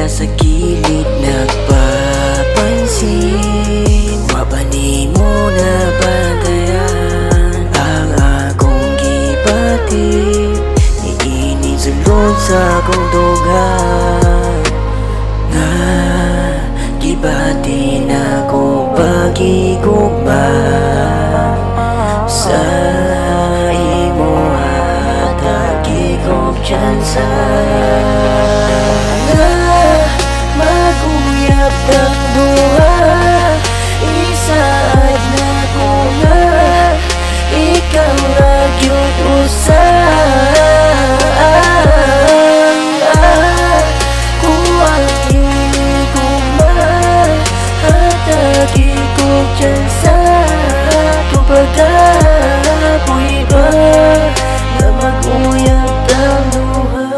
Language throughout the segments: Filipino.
sa kilid nagpapansin. Wa ba nimo na bantayan ang akong gipati? Niini sulod sa akong dugan nga gibati na ko pagigugma sa imo hatagi ko tsansa nga maguyab ng duha. Isaad na ko nga ikaw na gyud usa. Pagkapoy ba na mag-uyab ng duha?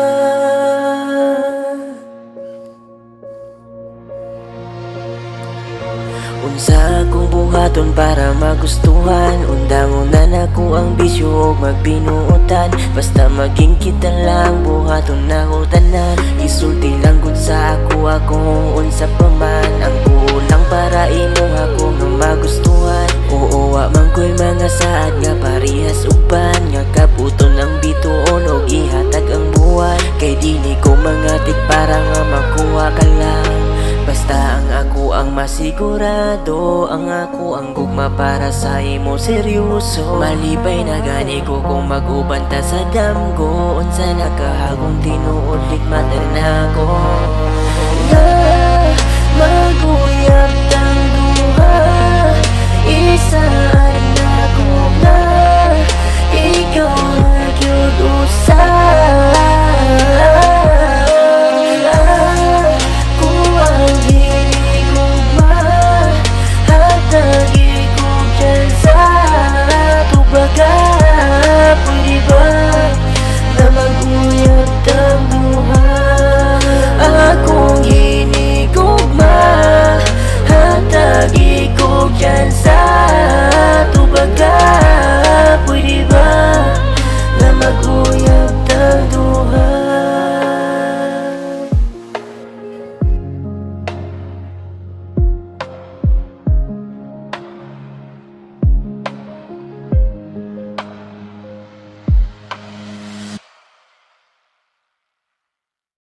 Unsa akong buhaton para magustuhan? Undangunan ako ang bisyo o magbinuotan. Basta maging kita lang, buhaton na ko tanan. Isulti lang gud sa akong unsa pa man. Ang kulang para imong ako nga magustuhan. Oo, wa man ko'y mga saad nga parehas uban. Nga kabuton ang bituon o ihatag ang buwan. Kay dili ko mangatik para nga makuha ka lang. Basta ang ako ang masigurado, ang ako ang gugma para sa imo seryoso. Malibay na gani ko kung mag-ubanta sa damgo. Unsa nakahagong tinuod likmater na ko nga maguyab tang duha. Isaan na ko nga ikaw na gyud usa. Akong hinigugma hatagi ko dyan